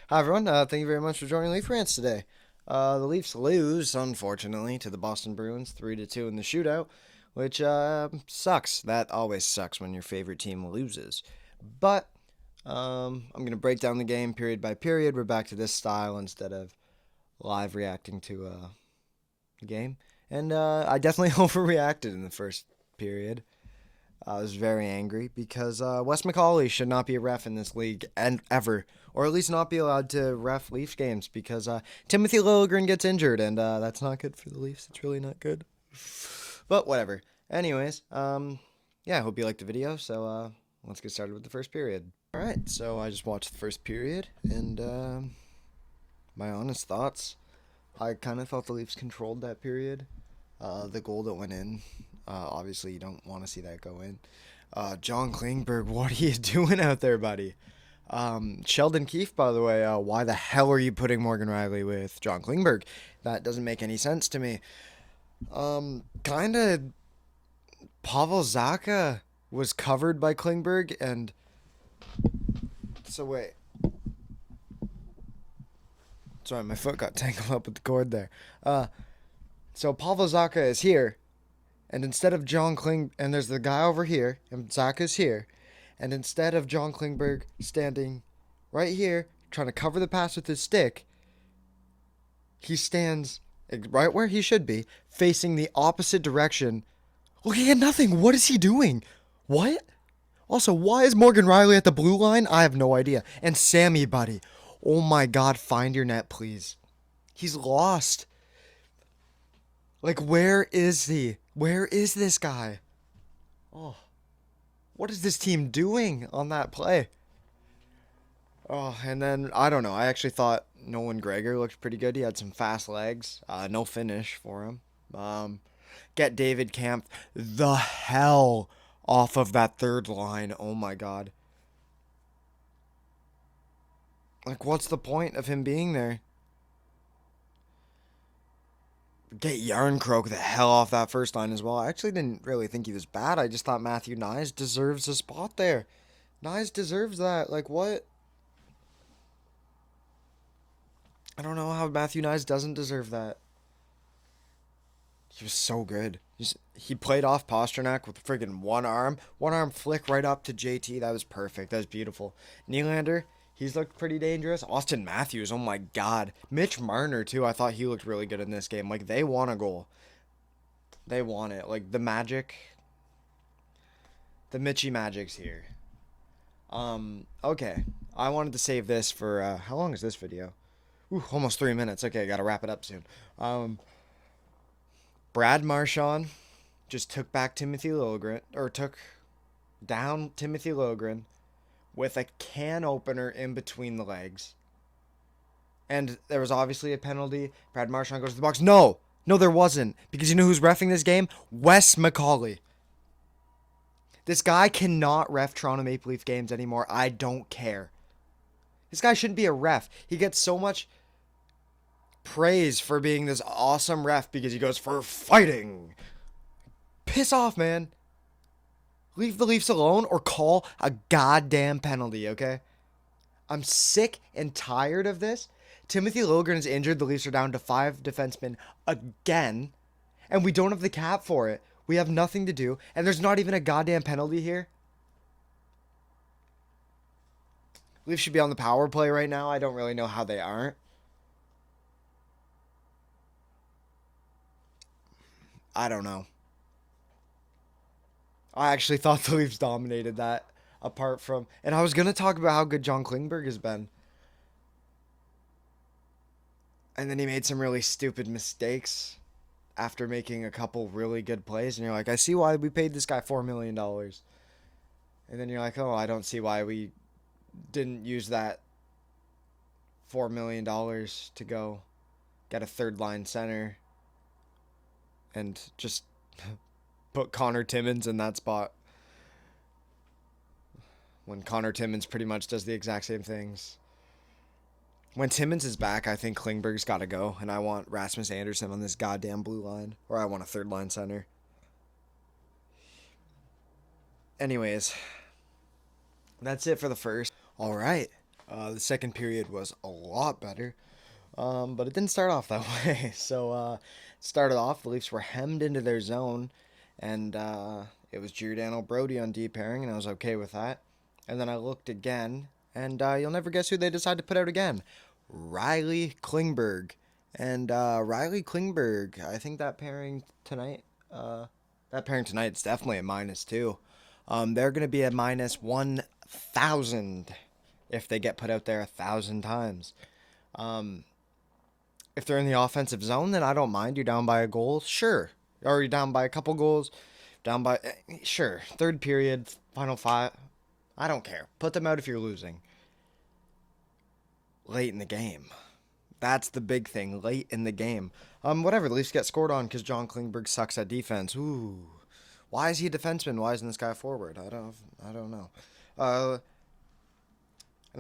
Hi everyone, thank you very much for joining Leaf Rants today. The Leafs lose, unfortunately, to the Boston Bruins 3-2 in the shootout, which sucks. That always sucks when your favorite team loses. But I'm going to break down the game period by period. We're back to this style instead of live reacting to the game. And I definitely overreacted in the first period. I was very angry because Wes McGONEley should not be a ref in this league and ever, or at least not be allowed to ref Leafs games because Timothy Liljegren gets injured, and that's not good for the Leafs. It's really not good. But whatever. Anyways, yeah, I hope you liked the video. So let's get started with the first period. All right, so I just watched the first period, and my honest thoughts. I kind of thought the Leafs controlled that period. The goal that went in, obviously you don't want to see that go in. John Klingberg, what are you doing out there, buddy? Sheldon Keefe, by the way, why the hell are you putting Morgan Riley with John Klingberg? That doesn't make any sense to me. Kind of Pavel Zacha was covered by Klingberg, and so wait. Sorry, my foot got tangled up with the cord there. So Pavel Zacha is here, and instead of John Kling, and there's the guy over here, and Zacha's here, and instead of John Klingberg standing right here trying to cover the pass with his stick, he stands right where he should be, facing the opposite direction, looking at nothing. What is he doing? What? Also, why is Morgan Riley at the blue line? I have no idea. And Sammy, buddy. Oh my God, find your net, please. He's lost. Like, where is he? Where is this guy? Oh, what is this team doing on that play? Oh, and then, I don't know. I actually thought Nolan Gregor looked pretty good. He had some fast legs. No finish for him. Get David Kampf the hell off of that third line. Oh my God. Like, what's the point of him being there? Get Yarncroke the hell off that first line as well. I actually didn't really think he was bad. I just thought Matthew Nyes deserves a spot there. Nyes deserves that. Like, what? I don't know how Matthew Nyes doesn't deserve that. He was so good. He played off Pasternak with friggin' one arm. One arm flick right up to JT. That was perfect. That was beautiful. Nylander, he's looked pretty dangerous. Austin Matthews, oh my God. Mitch Marner, too. I thought he looked really good in this game. Like, they won a goal. They won it. Like, the Magic. The Mitchie Magic's here. Okay. I wanted to save this for, how long is this video? Ooh, almost 3 minutes. Okay, gotta wrap it up soon. Brad Marchand just took back Timothy Liljegren, or took down Timothy Liljegren with a can opener in between the legs. And there was obviously a penalty. Brad Marchand goes to the box. No, there wasn't. Because you know who's reffing this game? Wes McGONEley. This guy cannot ref Toronto Maple Leaf games anymore. I don't care. This guy shouldn't be a ref. He gets so much praise for being this awesome ref because he goes for fighting. Piss off, man. Leave the Leafs alone or call a goddamn penalty, okay? I'm sick and tired of this. Timothy Liljegren is injured. The Leafs are down to 5 defensemen again. And we don't have the cap for it. We have nothing to do. And there's not even a goddamn penalty here. Leafs should be on the power play right now. I don't really know how they aren't. I don't know. I actually thought the Leafs dominated that apart from... And I was going to talk about how good John Klingberg has been. And then he made some really stupid mistakes after making a couple really good plays. And you're like, I see why we paid this guy $4 million. And then you're like, oh, I don't see why we didn't use that $4 million to go get a third line center and just put Connor Timmins in that spot when Connor Timmins pretty much does the exact same things. When Timmins is back, I think Klingberg's got to go, and I want Rasmus Anderson on this goddamn blue line, or I want a third line center. Anyways, that's it for the first. All right, The second period was a lot better, but it didn't start off that way. So, started off, the Leafs were hemmed into their zone, and it was Giordano Brody on D pairing, and I was okay with that. And then I looked again, and you'll never guess who they decided to put out again. Riley Klingberg. And Riley Klingberg, I think that pairing tonight is definitely a -2. They're going to be a -1,000 if they get put out there 1,000 times. Um, if they're in the offensive zone, then I don't mind. You're down by a goal, sure. Or you're down by a couple goals, sure. Third period, final five. I don't care. Put them out if you're losing. Late in the game. That's the big thing. Late in the game. Whatever. The Leafs get scored on because John Klingberg sucks at defense. Ooh. Why is he a defenseman? Why isn't this guy a forward? I don't know. And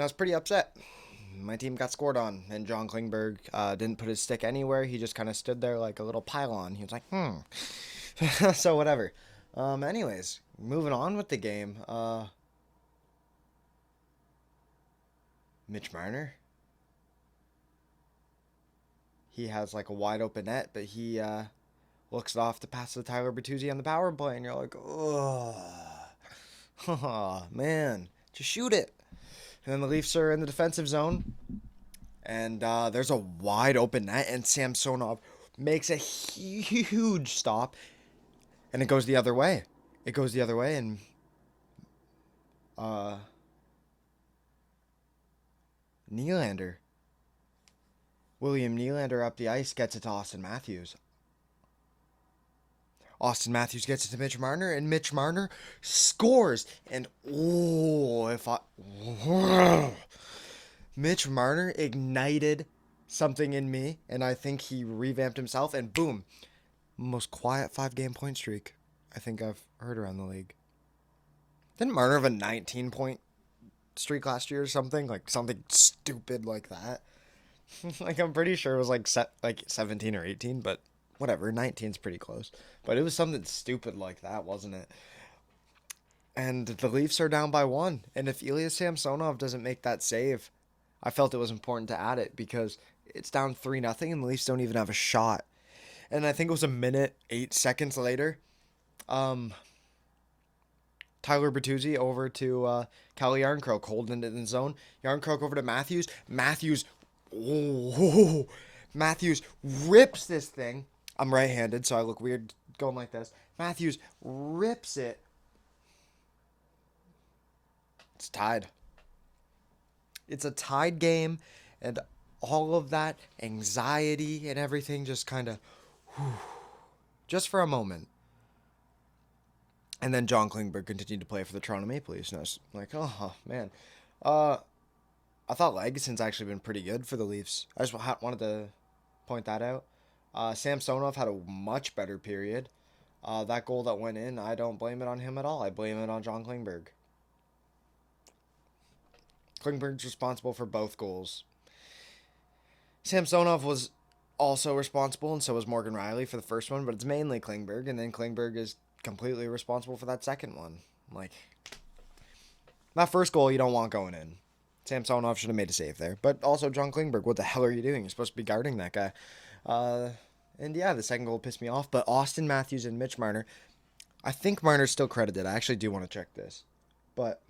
I was pretty upset. My team got scored on, and John Klingberg didn't put his stick anywhere. He just kind of stood there like a little pylon. He was like, So whatever. Anyways, moving on with the game. Mitch Marner. He has like a wide open net, but he looks it off to pass to Tyler Bertuzzi on the power play, and you're like, oh, man, just shoot it. And then the Leafs are in the defensive zone, and there's a wide open net, and Samsonov makes a huge stop, and it goes the other way. And uh, Nylander, William Nylander up the ice gets it to Austin Matthews. Austin Matthews gets it to Mitch Marner, and Mitch Marner scores. And Mitch Marner ignited something in me, and I think he revamped himself, and boom, most quiet 5-game point streak I think I've heard around the league. Didn't Marner have a 19-point streak last year or something? Like something stupid like that. Like I'm pretty sure it was like 17 or 18, but whatever, 19's pretty close. But it was something stupid like that, wasn't it? And the Leafs are down by 1. And if Ilya Samsonov doesn't make that save, I felt it was important to add it because it's down 3-0 and the Leafs don't even have a shot. And I think it was a minute, 8 seconds later. Tyler Bertuzzi over to Calle Yarncroke holding it in the zone. Yarncroke over to Matthews. Matthews rips this thing. I'm right-handed, so I look weird going like this. Matthews rips it. It's tied. It's a tied game, and all of that anxiety and everything just kind of, just for a moment. And then John Klingberg continued to play for the Toronto Maple Leafs, and I was like, oh, man. I thought Legisson's actually been pretty good for the Leafs. I just wanted to point that out. Samsonov had a much better period. That goal that went in, I don't blame it on him at all. I blame it on John Klingberg. Klingberg's responsible for both goals. Samsonov was also responsible, and so was Morgan Rielly for the first one, but it's mainly Klingberg, and then Klingberg is completely responsible for that second one. Like, that first goal you don't want going in. Samsonov should have made a save there. But also John Klingberg, what the hell are you doing? You're supposed to be guarding that guy. And yeah, the second goal pissed me off. But Austin Matthews and Mitch Marner, I think Marner's still credited. I actually do want to check this. But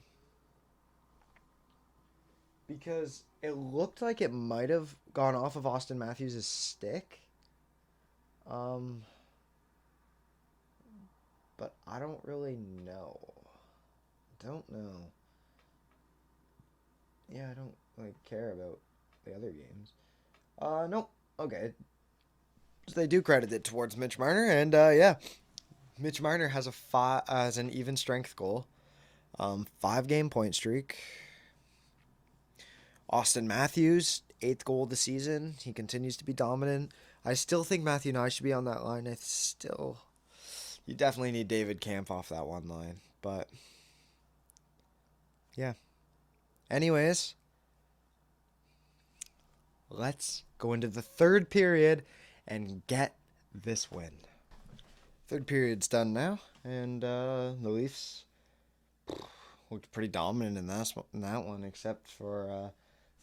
because it looked like it might have gone off of Austin Matthews' stick. But I don't really know. Don't know. Yeah, I don't care about the other games. Nope. Okay. So they do credit it towards Mitch Marner, and yeah, Mitch Marner has has an even strength goal, 5-game point streak. Austin Matthews, 8th goal of the season. He continues to be dominant. I still think Matthew Nye should be on that line. You definitely need David Kampf off that one line, but yeah. Anyways, let's go into the third period and get this win. Third period's done now, and the Leafs looked pretty dominant in that one, except for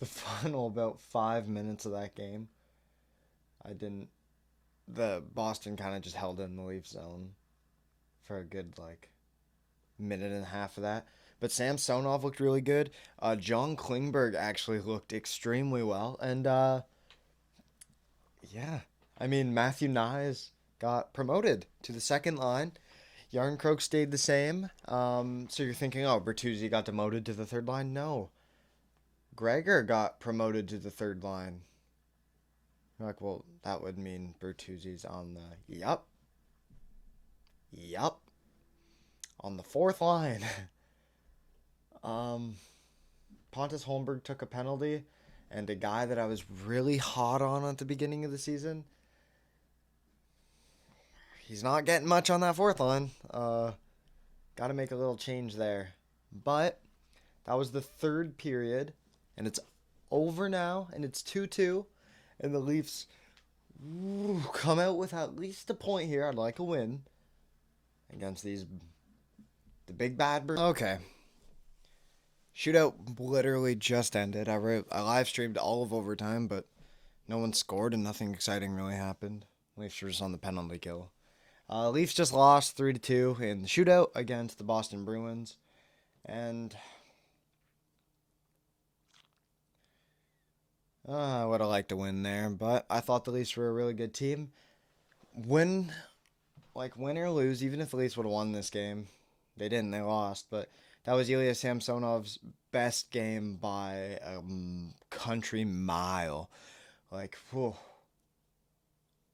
The final about 5 minutes of that game, I didn't. The Boston kind of just held in the Leaf zone for a good like minute and a half of that. But Samsonov looked really good. John Klingberg actually looked extremely well, and yeah, I mean Matthew Nyes got promoted to the second line. Yarncroke stayed the same. So you're thinking, oh, Bertuzzi got demoted to the third line? No, Gregor got promoted to the third line. You're like, well, that would mean Bertuzzi's on the yup, on the fourth line. um, Pontus Holmberg took a penalty, and a guy that I was really hot on at the beginning of the season, he's not getting much on that fourth line. Got to make a little change there. But that was the third period, and it's over now, and it's 2-2, and the Leafs come out with at least a point here. I'd like a win against the big bad birds. Okay. Shootout literally just ended. I live streamed all of overtime, but no one scored and nothing exciting really happened. Leafs were just on the penalty kill. Leafs just lost 3-2 in the shootout against the Boston Bruins, and I would have liked to win there, but I thought the Leafs were a really good team. Win or lose, even if the Leafs would have won this game, they didn't. They lost, but that was Ilya Samsonov's best game by a country mile. Like, whew.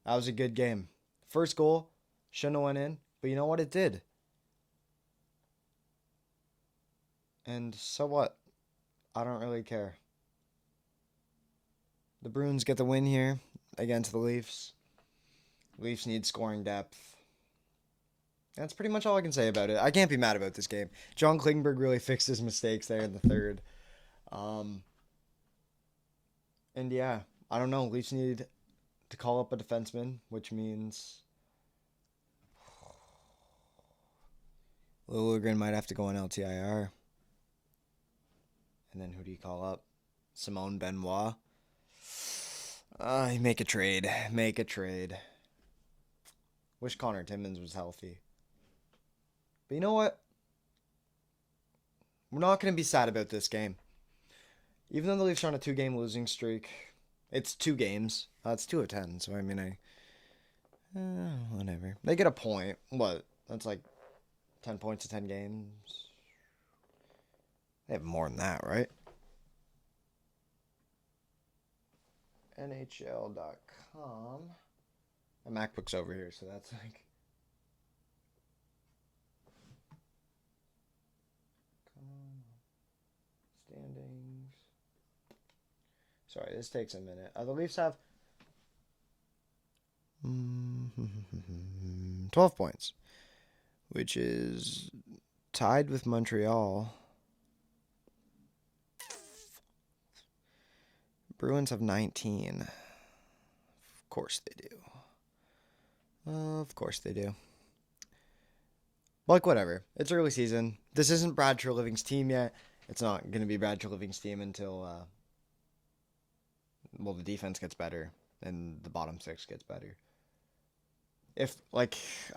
That was a good game. First goal shouldn't have went in, but you know what? It did. And so what? I don't really care. The Bruins get the win here against the Leafs. Leafs need scoring depth. That's pretty much all I can say about it. I can't be mad about this game. John Klingberg really fixed his mistakes there in the third. And yeah, I don't know. Leafs need to call up a defenseman, which means Liljegren might have to go on LTIR. And then who do you call up? Simone Benoit. Make a trade. Make a trade. Wish Connor Timmins was healthy. But you know what? We're not going to be sad about this game. Even though the Leafs are on a 2-game losing streak, it's 2 games. It's 2 of 10, so I mean, whatever. They get a point. What? That's like 10 points to 10 games. They have more than that, right? NHL.com. My MacBook's over here, so that's like... Standings. Sorry, this takes a minute. The Leafs have 12 points, which is tied with Montreal. Bruins have 19. Of course they do. Of course they do. Like, whatever. It's early season. This isn't Brad Treliving's team yet. It's not going to be Brad Treliving's team until, the defense gets better and the bottom 6 gets better. If, I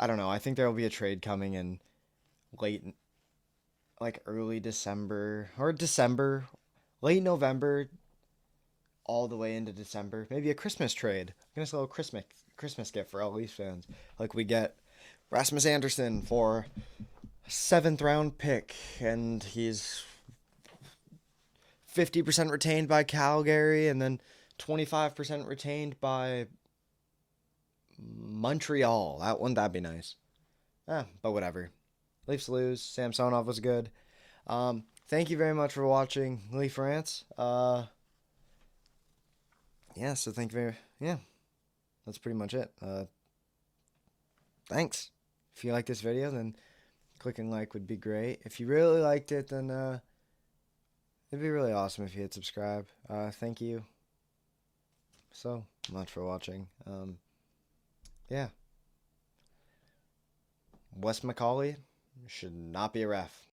don't know. I think there will be a trade coming in early December or December, late November, all the way into December. Maybe a Christmas trade. I guess a little Christmas gift for all Leafs fans. Like, we get Rasmus Anderson for a 7th round pick, and he's 50% retained by Calgary, and then 25% retained by Montreal. That'd be nice. But whatever. Leafs lose. Samsonov was good. Thank you very much for watching Leaf Rants. So thank you that's pretty much it. Thanks. If you like this video, then clicking like would be great. If you really liked it, then it'd be really awesome if you hit subscribe. Thank you so much for watching. Wes McGONEley should not be a ref.